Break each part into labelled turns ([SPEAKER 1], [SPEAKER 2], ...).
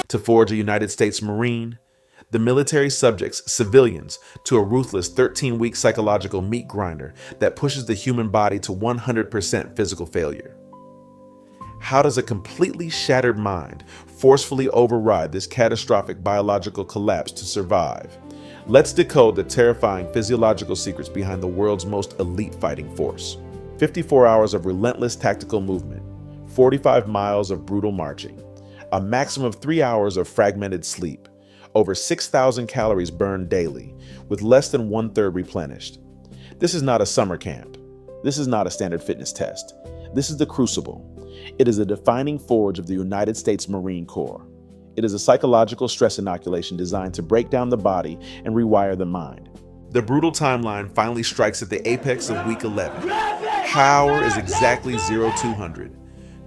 [SPEAKER 1] To forge a United States Marine, the military subjects civilians to a ruthless 13-week psychological meat grinder that pushes the human body to 100% physical failure. How does a completely shattered mind forcefully override this catastrophic biological collapse to survive? Let's decode the terrifying physiological secrets behind the world's most elite fighting force. 54 hours of relentless tactical movement, 45 miles of brutal marching, a maximum of 3 hours of fragmented sleep, over 6,000 calories burned daily, with less than 1/3 replenished. This is not a summer camp. This is not a standard fitness test. This is the Crucible. It is a defining forge of the United States Marine Corps. It is a psychological stress inoculation designed to break down the body and rewire the mind. The brutal timeline finally strikes at the apex of week 11. Power is exactly 0200.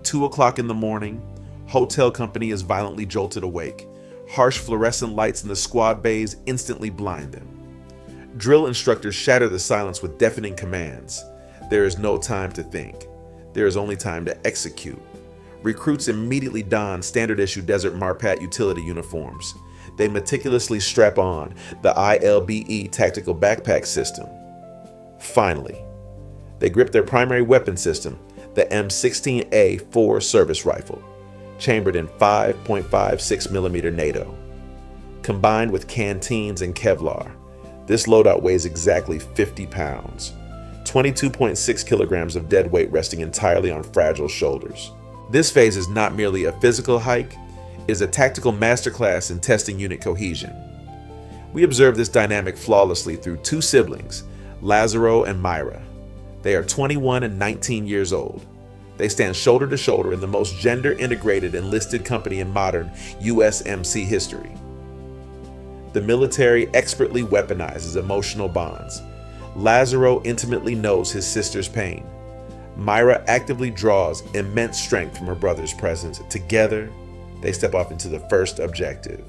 [SPEAKER 1] 2 o'clock in the morning, hotel company is violently jolted awake. Harsh fluorescent lights in the squad bays instantly blind them. Drill instructors shatter the silence with deafening commands. There is no time to think. There is only time to execute. Recruits immediately don standard issue Desert Marpat utility uniforms. They meticulously strap on the ILBE tactical backpack system. Finally, they grip their primary weapon system, the M16A4 service rifle, chambered in 5.56mm NATO. Combined with canteens and Kevlar, this loadout weighs exactly 50 pounds, 22.6 kilograms of dead weight resting entirely on fragile shoulders. This phase is not merely a physical hike, it is a tactical masterclass in testing unit cohesion. We observe this dynamic flawlessly through two siblings, Lazaro and Myra. They are 21 and 19 years old. They stand shoulder to shoulder in the most gender-integrated enlisted company in modern USMC history. The military expertly weaponizes emotional bonds. Lazaro intimately knows his sister's pain. Myra actively draws immense strength from her brother's presence. Together, they step off into the first objective.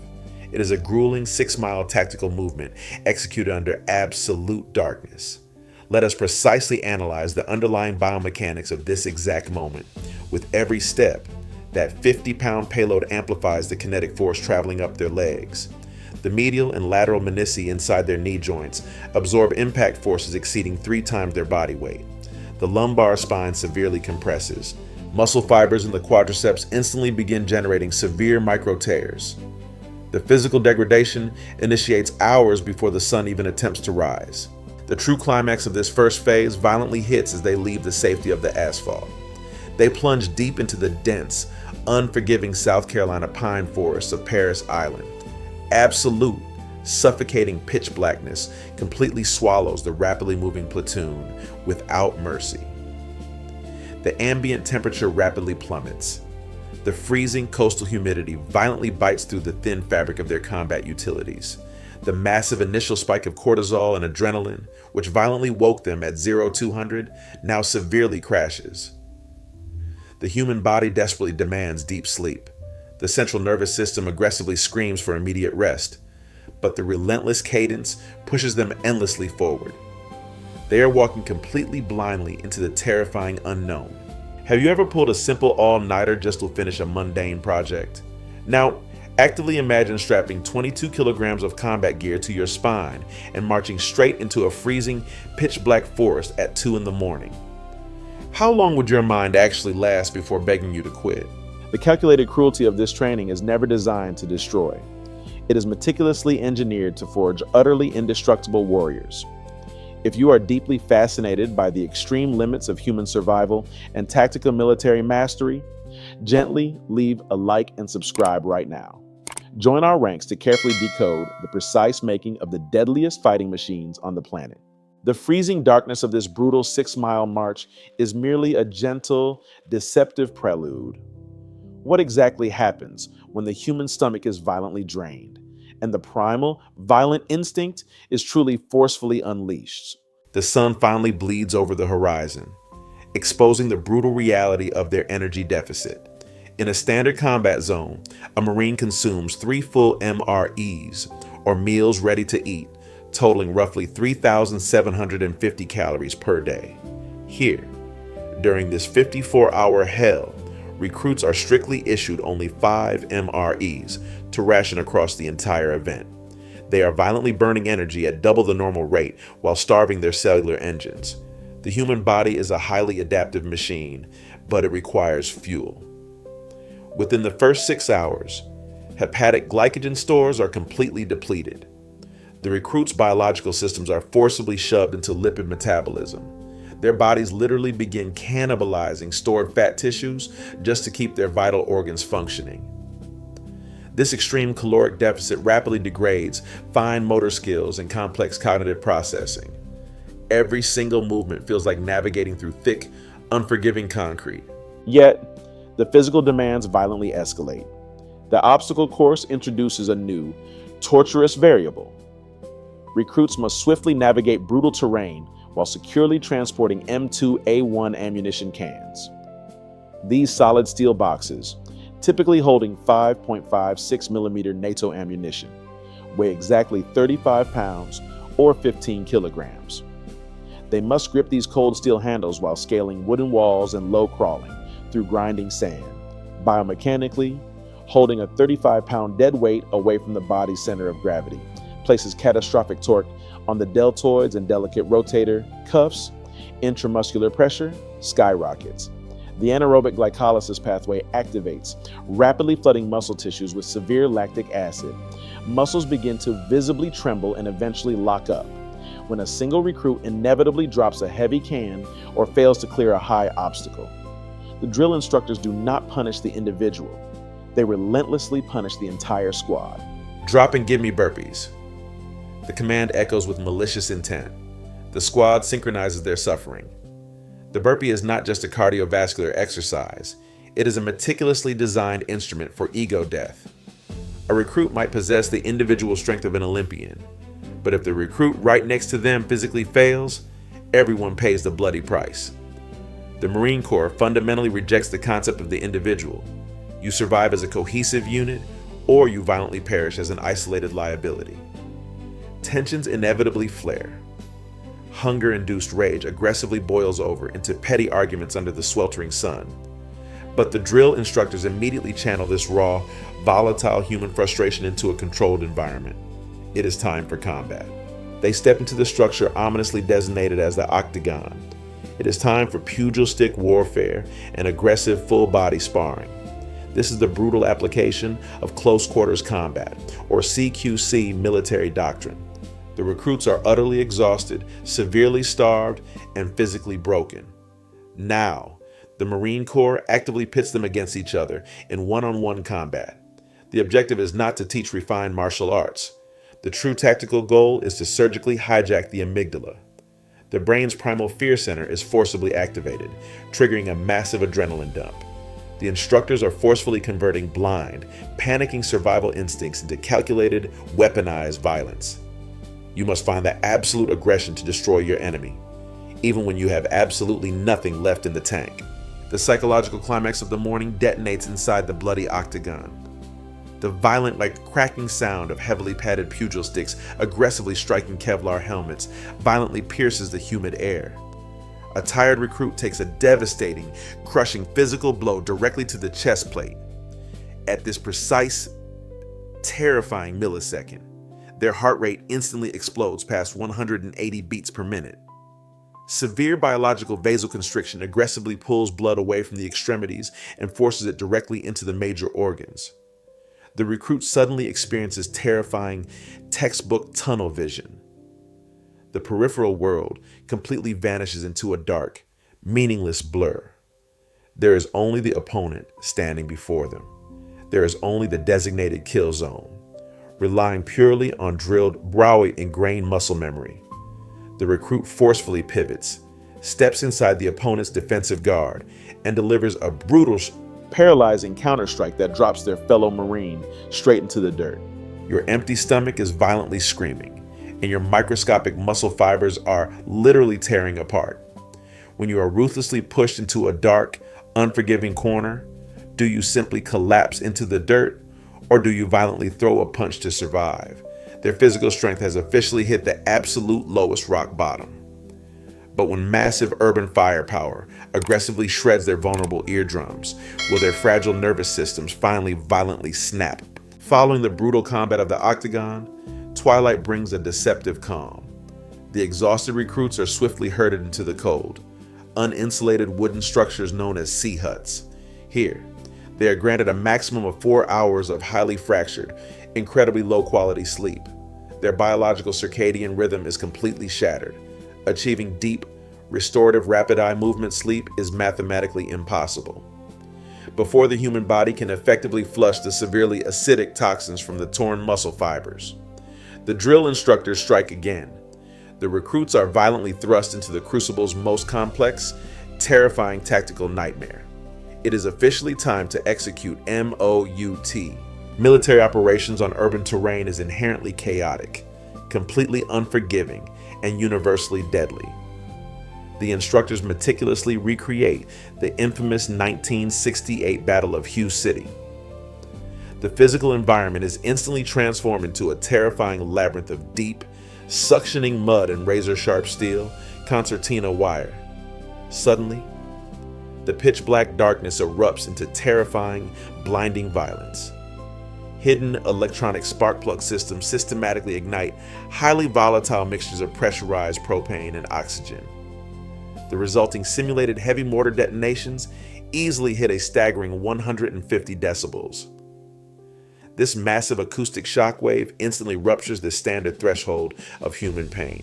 [SPEAKER 1] It is a grueling 6-mile tactical movement executed under absolute darkness. Let us precisely analyze the underlying biomechanics of this exact moment. With every step, that 50-pound payload amplifies the kinetic force traveling up their legs. The medial and lateral menisci inside their knee joints absorb impact forces exceeding 3 times their body weight. The lumbar spine severely compresses. Muscle fibers in the quadriceps instantly begin generating severe micro tears. The physical degradation initiates hours before the sun even attempts to rise. The true climax of this first phase violently hits as they leave the safety of the asphalt. They plunge deep into the dense, unforgiving South Carolina pine forests of Paris Island. Absolute, suffocating pitch blackness completely swallows the rapidly moving platoon without mercy. The ambient temperature rapidly plummets. The freezing coastal humidity violently bites through the thin fabric of their combat utilities. The massive initial spike of cortisol and adrenaline, which violently woke them at 0200, now severely crashes. The human body desperately demands deep sleep. The central nervous system aggressively screams for immediate rest, but the relentless cadence pushes them endlessly forward. They are walking completely blindly into the terrifying unknown. Have you ever pulled a simple all-nighter just to finish a mundane project? Now, actively imagine strapping 22 kilograms of combat gear to your spine and marching straight into a freezing, pitch-black forest at 2 in the morning. How long would your mind actually last before begging you to quit? The calculated cruelty of this training is never designed to destroy. It is meticulously engineered to forge utterly indestructible warriors. If you are deeply fascinated by the extreme limits of human survival and tactical military mastery, gently leave a like and subscribe right now. Join our ranks to carefully decode the precise making of the deadliest fighting machines on the planet. The freezing darkness of this brutal 6-mile march is merely a gentle, deceptive prelude. What exactly happens when the human stomach is violently drained and the primal, violent instinct is truly forcefully unleashed? The sun finally bleeds over the horizon, exposing the brutal reality of their energy deficit. In a standard combat zone, a Marine consumes 3 full MREs, or meals ready to eat, totaling roughly 3,750 calories per day. Here, during this 54-hour hell, recruits are strictly issued only 5 MREs to ration across the entire event. They are violently burning energy at double the normal rate while starving their cellular engines. The human body is a highly adaptive machine, but it requires fuel. Within the first 6 hours, hepatic glycogen stores are completely depleted. The recruits' biological systems are forcibly shoved into lipid metabolism. Their bodies literally begin cannibalizing stored fat tissues just to keep their vital organs functioning. This extreme caloric deficit rapidly degrades fine motor skills and complex cognitive processing. Every single movement feels like navigating through thick, unforgiving concrete. Yet, the physical demands violently escalate. The obstacle course introduces a new, torturous variable. Recruits must swiftly navigate brutal terrain while securely transporting M2A1 ammunition cans. These solid steel boxes, typically holding 5.56mm NATO ammunition, weigh exactly 35 pounds or 15 kilograms. They must grip these cold steel handles while scaling wooden walls and low crawling through grinding sand. Biomechanically, holding a 35-pound dead weight away from the body's center of gravity places catastrophic torque on the deltoids and delicate rotator cuffs. Intramuscular pressure skyrockets. The anaerobic glycolysis pathway activates, rapidly flooding muscle tissues with severe lactic acid. Muscles begin to visibly tremble and eventually lock up when a single recruit inevitably drops a heavy can or fails to clear a high obstacle. The drill instructors do not punish the individual. They relentlessly punish the entire squad. Drop and give me burpees. The command echoes with malicious intent. The squad synchronizes their suffering. The burpee is not just a cardiovascular exercise. It is a meticulously designed instrument for ego death. A recruit might possess the individual strength of an Olympian, but if the recruit right next to them physically fails, everyone pays the bloody price. The Marine Corps fundamentally rejects the concept of the individual. You survive as a cohesive unit, or you violently perish as an isolated liability. Tensions inevitably flare. Hunger-induced rage aggressively boils over into petty arguments under the sweltering sun. But the drill instructors immediately channel this raw, volatile human frustration into a controlled environment. It is time for combat. They step into the structure ominously designated as the octagon. It is time for pugil stick warfare and aggressive full-body sparring. This is the brutal application of close quarters combat, or CQC military doctrine. The recruits are utterly exhausted, severely starved, and physically broken. Now, the Marine Corps actively pits them against each other in one-on-one combat. The objective is not to teach refined martial arts. The true tactical goal is to surgically hijack the amygdala. The brain's primal fear center is forcibly activated, triggering a massive adrenaline dump. The instructors are forcefully converting blind, panicking survival instincts into calculated, weaponized violence. You must find the absolute aggression to destroy your enemy, even when you have absolutely nothing left in the tank. The psychological climax of the morning detonates inside the bloody octagon. The violent, cracking sound of heavily padded pugil sticks aggressively striking Kevlar helmets violently pierces the humid air. A tired recruit takes a devastating, crushing physical blow directly to the chest plate. At this precise, terrifying millisecond, their heart rate instantly explodes past 180 beats per minute. Severe biological vasoconstriction aggressively pulls blood away from the extremities and forces it directly into the major organs. The recruit suddenly experiences terrifying, textbook tunnel vision. The peripheral world completely vanishes into a dark, meaningless blur. There is only the opponent standing before them. There is only the designated kill zone, relying purely on drilled, ingrained muscle memory. The recruit forcefully pivots, steps inside the opponent's defensive guard, and delivers a brutal, paralyzing counterstrike that drops their fellow Marine straight into the dirt. Your empty stomach is violently screaming, and your microscopic muscle fibers are literally tearing apart. When you are ruthlessly pushed into a dark, unforgiving corner, do you simply collapse into the dirt, or do you violently throw a punch to survive? Their physical strength has officially hit the absolute lowest rock bottom. But when massive urban firepower aggressively shreds their vulnerable eardrums, will their fragile nervous systems finally violently snap? Following the brutal combat of the Octagon, twilight brings a deceptive calm. The exhausted recruits are swiftly herded into the cold, uninsulated wooden structures known as sea huts. Here, they are granted a maximum of 4 hours of highly fractured, incredibly low-quality sleep. Their biological circadian rhythm is completely shattered. Achieving deep, restorative rapid-eye movement sleep is mathematically impossible. Before the human body can effectively flush the severely acidic toxins from the torn muscle fibers, the drill instructors strike again. The recruits are violently thrust into the Crucible's most complex, terrifying tactical nightmare. It is officially time to execute MOUT. Military operations on urban terrain is inherently chaotic, completely unforgiving, and universally deadly. The instructors meticulously recreate the infamous 1968 Battle of Hue City. The physical environment is instantly transformed into a terrifying labyrinth of deep, suctioning mud and razor-sharp steel, concertina wire. Suddenly, the pitch-black darkness erupts into terrifying, blinding violence. Hidden electronic spark plug systems systematically ignite highly volatile mixtures of pressurized propane and oxygen. The resulting simulated heavy mortar detonations easily hit a staggering 150 decibels. This massive acoustic shockwave instantly ruptures the standard threshold of human pain.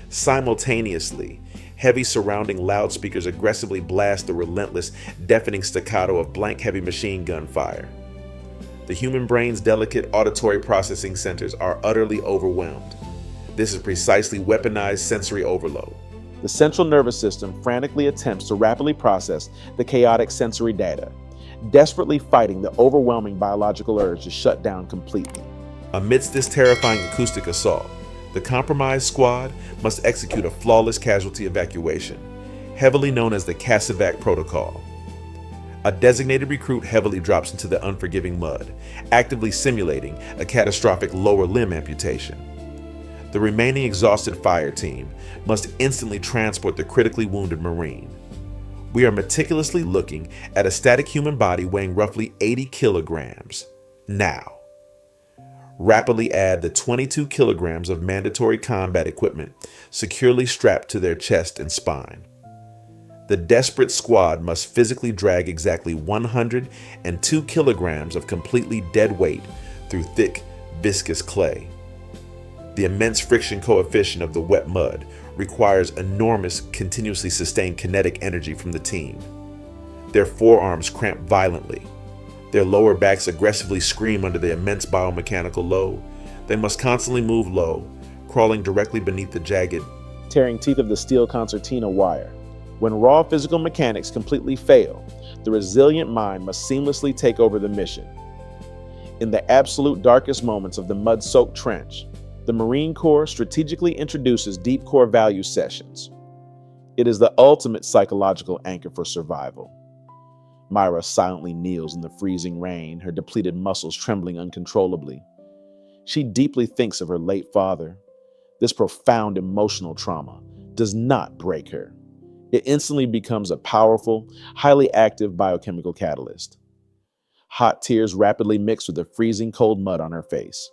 [SPEAKER 1] Simultaneously, heavy surrounding loudspeakers aggressively blast the relentless, deafening staccato of blank heavy machine gun fire. The human brain's delicate auditory processing centers are utterly overwhelmed. This is precisely weaponized sensory overload. The central nervous system frantically attempts to rapidly process the chaotic sensory data, desperately fighting the overwhelming biological urge to shut down completely. Amidst this terrifying acoustic assault, the compromised squad must execute a flawless casualty evacuation, heavily known as the Casevac protocol. A designated recruit heavily drops into the unforgiving mud, actively simulating a catastrophic lower limb amputation. The remaining exhausted fire team must instantly transport the critically wounded Marine. We are meticulously looking at a static human body weighing roughly 80 kilograms. Now, rapidly add the 22 kilograms of mandatory combat equipment securely strapped to their chest and spine. The desperate squad must physically drag exactly 102 kilograms of completely dead weight through thick, viscous clay. The immense friction coefficient of the wet mud requires enormous, continuously sustained kinetic energy from the team. Their forearms cramp violently. Their lower backs aggressively scream under the immense biomechanical load. They must constantly move low, crawling directly beneath the jagged, tearing teeth of the steel concertina wire. When raw physical mechanics completely fail, the resilient mind must seamlessly take over the mission. In the absolute darkest moments of the mud-soaked trench, the Marine Corps strategically introduces deep core value sessions. It is the ultimate psychological anchor for survival. Myra silently kneels in the freezing rain, her depleted muscles trembling uncontrollably. She deeply thinks of her late father. This profound emotional trauma does not break her. It instantly becomes a powerful, highly active biochemical catalyst. Hot tears rapidly mix with the freezing cold mud on her face.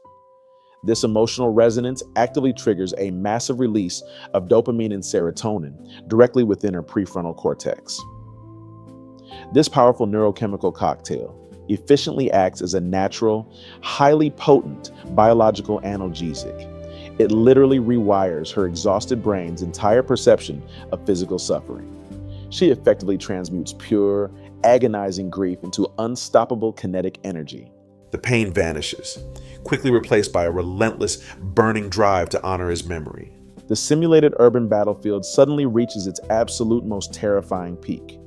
[SPEAKER 1] This emotional resonance actively triggers a massive release of dopamine and serotonin directly within her prefrontal cortex. This powerful neurochemical cocktail efficiently acts as a natural, highly potent biological analgesic. It literally rewires her exhausted brain's entire perception of physical suffering. She effectively transmutes pure, agonizing grief into unstoppable kinetic energy. The pain vanishes, quickly replaced by a relentless, burning drive to honor his memory. The simulated urban battlefield suddenly reaches its absolute most terrifying peak.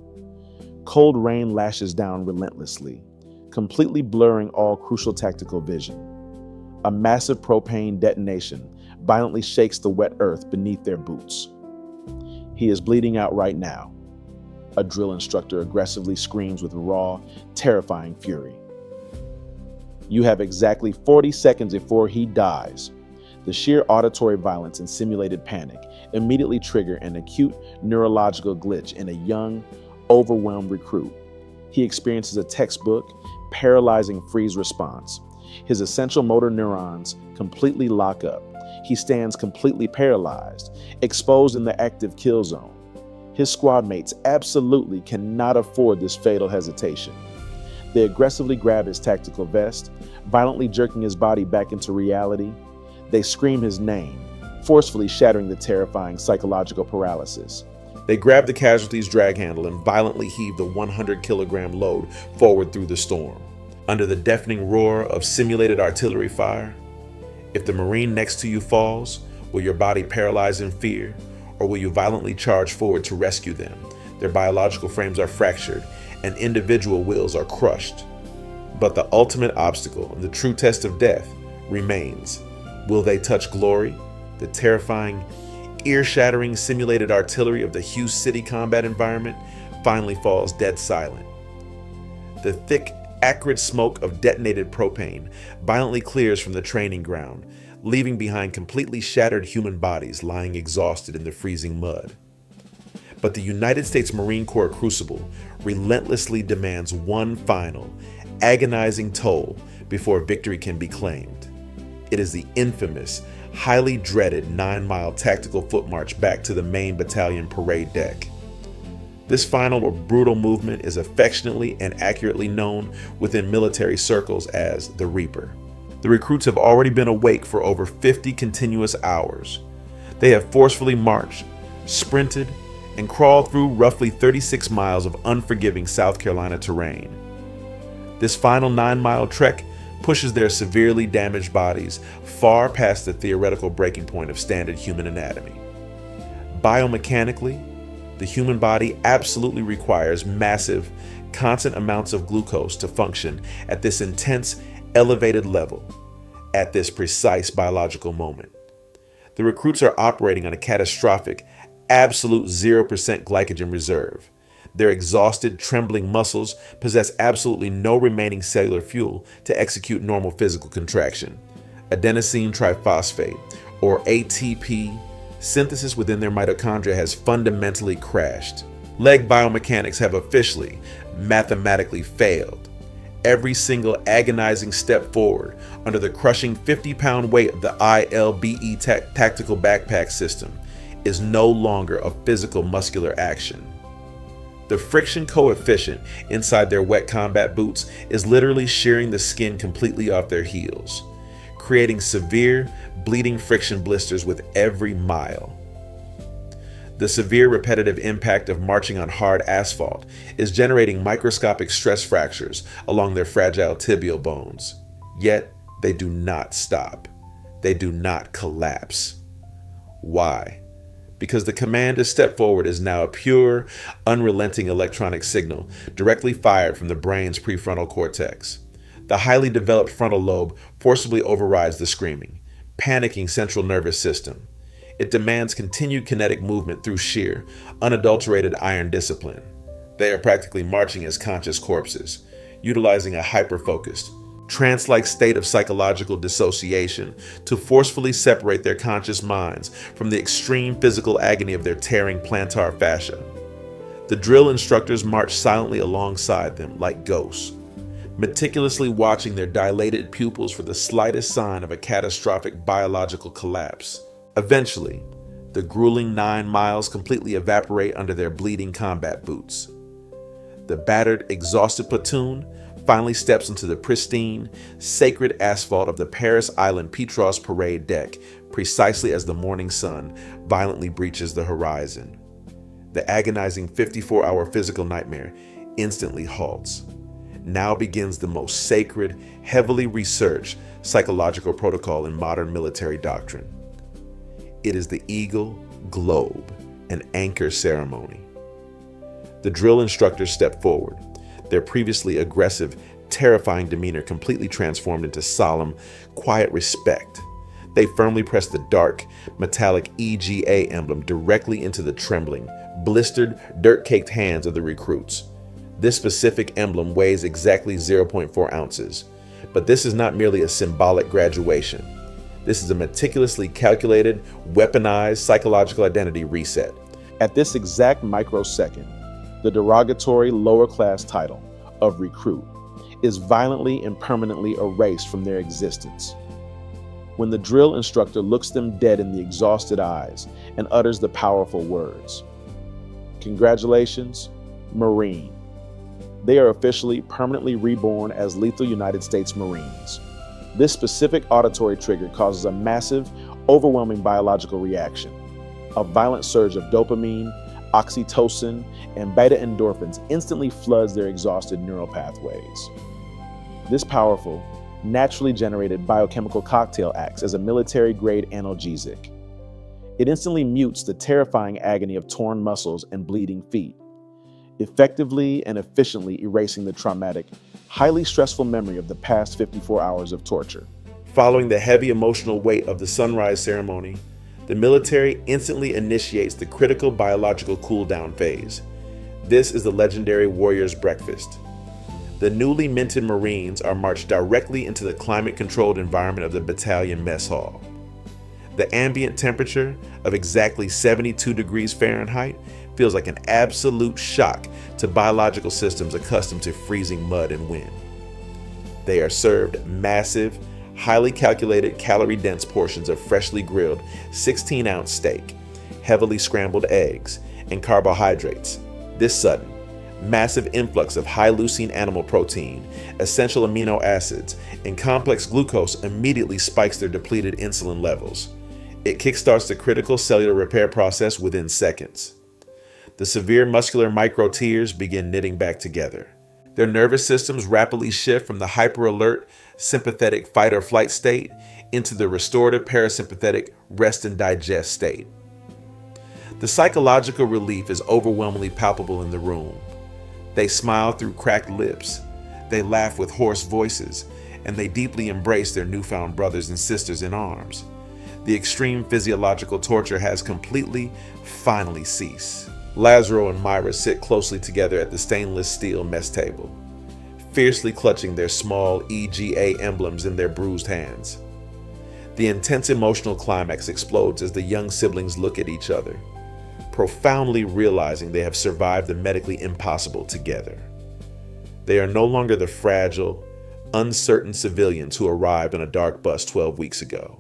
[SPEAKER 1] Cold rain lashes down relentlessly, completely blurring all crucial tactical vision. A massive propane detonation violently shakes the wet earth beneath their boots. He is bleeding out right now. A drill instructor aggressively screams with raw, terrifying fury. You have exactly 40 seconds before he dies. The sheer auditory violence and simulated panic immediately trigger an acute neurological glitch in a young, overwhelmed recruit. He experiences a textbook, paralyzing freeze response. His essential motor neurons completely lock up. He stands completely paralyzed, exposed in the active kill zone. His squad mates absolutely cannot afford this fatal hesitation. They aggressively grab his tactical vest, violently jerking his body back into reality. They scream his name, forcefully shattering the terrifying psychological paralysis. They grab the casualty's drag handle and violently heave the 100-kilogram load forward through the storm. Under the deafening roar of simulated artillery fire, if the Marine next to you falls, will your body paralyze in fear, or will you violently charge forward to rescue them? Their biological frames are fractured, and individual wills are crushed. But the ultimate obstacle, and the true test of death, remains. Will they touch glory? The terrifying, ear-shattering simulated artillery of the Hughes City combat environment finally falls dead silent. The thick, acrid smoke of detonated propane violently clears from the training ground, leaving behind completely shattered human bodies lying exhausted in the freezing mud. But the United States Marine Corps Crucible relentlessly demands one final, agonizing toll before victory can be claimed. It is the infamous, highly dreaded 9-mile tactical foot march back to the main battalion parade deck. This final or brutal movement is affectionately and accurately known within military circles as the Reaper. The recruits have already been awake for over 50 continuous hours. They have forcefully marched, sprinted, and crawled through roughly 36 miles of unforgiving South Carolina terrain. This final 9-mile trek pushes their severely damaged bodies far past the theoretical breaking point of standard human anatomy. Biomechanically, the human body absolutely requires massive, constant amounts of glucose to function at this intense, elevated level, at this precise biological moment. The recruits are operating on a catastrophic, absolute 0% glycogen reserve. Their exhausted, trembling muscles possess absolutely no remaining cellular fuel to execute normal physical contraction. Adenosine triphosphate, or ATP, synthesis within their mitochondria has fundamentally crashed. Leg biomechanics have officially, mathematically failed. Every single agonizing step forward under the crushing 50-pound weight of the ILBE tactical backpack system is no longer a physical muscular action. The friction coefficient inside their wet combat boots is literally shearing the skin completely off their heels, creating severe, bleeding friction blisters with every mile. The severe repetitive impact of marching on hard asphalt is generating microscopic stress fractures along their fragile tibial bones. Yet, they do not stop. They do not collapse. Why? Because the command to step forward is now a pure, unrelenting electronic signal directly fired from the brain's prefrontal cortex. The highly developed frontal lobe forcibly overrides the screaming, panicking central nervous system. It demands continued kinetic movement through sheer, unadulterated iron discipline. They are practically marching as conscious corpses, utilizing a hyper-focused, trance-like state of psychological dissociation to forcefully separate their conscious minds from the extreme physical agony of their tearing plantar fascia. The drill instructors march silently alongside them like ghosts, meticulously watching their dilated pupils for the slightest sign of a catastrophic biological collapse. Eventually, the grueling 9 miles completely evaporate under their bleeding combat boots. The battered, exhausted platoon finally steps into the pristine, sacred asphalt of the Paris Island Petros parade deck precisely as the morning sun violently breaches the horizon. The agonizing 54-hour physical nightmare instantly halts. Now begins the most sacred, heavily researched psychological protocol in modern military doctrine. It is the Eagle Globe, an anchor ceremony. The drill instructors step forward, their previously aggressive, terrifying demeanor completely transformed into solemn, quiet respect. They firmly press the dark, metallic EGA emblem directly into the trembling, blistered, dirt-caked hands of the recruits. This specific emblem weighs exactly 0.4 ounces, but this is not merely a symbolic graduation. This is a meticulously calculated, weaponized psychological identity reset. At this exact microsecond, the derogatory lower-class title of recruit is violently and permanently erased from their existence. When the drill instructor looks them dead in the exhausted eyes and utters the powerful words, "Congratulations, Marine." They are officially permanently reborn as lethal United States Marines. This specific auditory trigger causes a massive, overwhelming biological reaction. A violent surge of dopamine, oxytocin, and beta endorphins instantly floods their exhausted neural pathways. This powerful, naturally generated biochemical cocktail acts as a military-grade analgesic. It instantly mutes the terrifying agony of torn muscles and bleeding feet, effectively and efficiently erasing the traumatic, highly stressful memory of the past 54 hours of torture. Following the heavy emotional weight of the sunrise ceremony, the military instantly initiates the critical biological cool-down phase. This is the legendary warrior's breakfast. The newly minted Marines are marched directly into the climate-controlled environment of the battalion mess hall. The ambient temperature of exactly 72 degrees Fahrenheit feels like an absolute shock to biological systems accustomed to freezing mud and wind. They are served massive, highly calculated, calorie-dense portions of freshly grilled 16-ounce steak, heavily scrambled eggs, and carbohydrates. This sudden, massive influx of high-leucine animal protein, essential amino acids, and complex glucose immediately spikes their depleted insulin levels. It kickstarts the critical cellular repair process within seconds. The severe muscular micro-tears begin knitting back together. Their nervous systems rapidly shift from the hyper-alert, sympathetic fight-or-flight state into the restorative parasympathetic rest and digest state. The psychological relief is overwhelmingly palpable in the room. They smile through cracked lips, they laugh with hoarse voices, and they deeply embrace their newfound brothers and sisters in arms. The extreme physiological torture has completely, finally ceased. Lazaro and Myra sit closely together at the stainless steel mess table, fiercely clutching their small EGA emblems in their bruised hands. The intense emotional climax explodes as the young siblings look at each other, profoundly realizing they have survived the medically impossible together. They are no longer the fragile, uncertain civilians who arrived on a dark bus 12 weeks ago.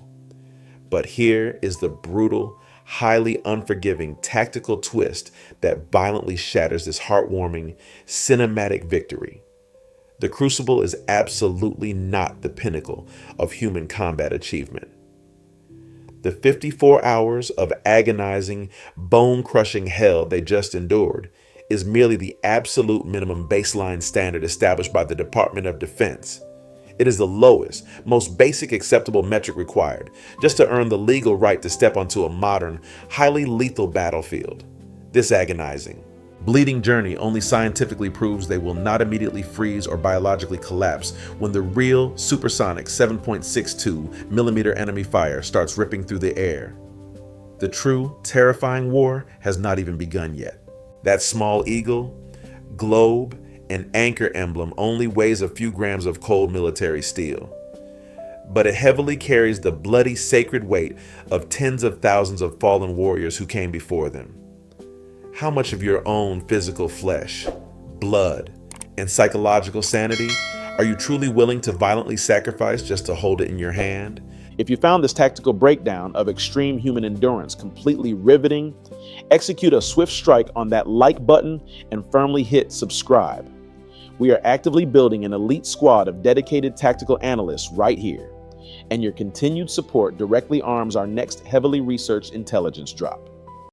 [SPEAKER 1] But here is the brutal, highly unforgiving tactical twist that violently shatters this heartwarming, cinematic victory. The Crucible is absolutely not the pinnacle of human combat achievement. The 54 hours of agonizing, bone-crushing hell they just endured is merely the absolute minimum baseline standard established by the Department of Defense. It is the lowest, most basic acceptable metric required just to earn the legal right to step onto a modern, highly lethal battlefield. This agonizing, bleeding journey only scientifically proves they will not immediately freeze or biologically collapse when the real supersonic 7.62 millimeter enemy fire starts ripping through the air. The true, terrifying war has not even begun yet. That small eagle, globe, and anchor emblem only weighs a few grams of cold military steel, but it heavily carries the bloody sacred weight of tens of thousands of fallen warriors who came before them. How much of your own physical flesh, blood, and psychological sanity are you truly willing to violently sacrifice just to hold it in your hand? If you found this tactical breakdown of extreme human endurance completely riveting, execute a swift strike on that like button and firmly hit subscribe. We are actively building an elite squad of dedicated tactical analysts right here, and your continued support directly arms our next heavily researched intelligence drop.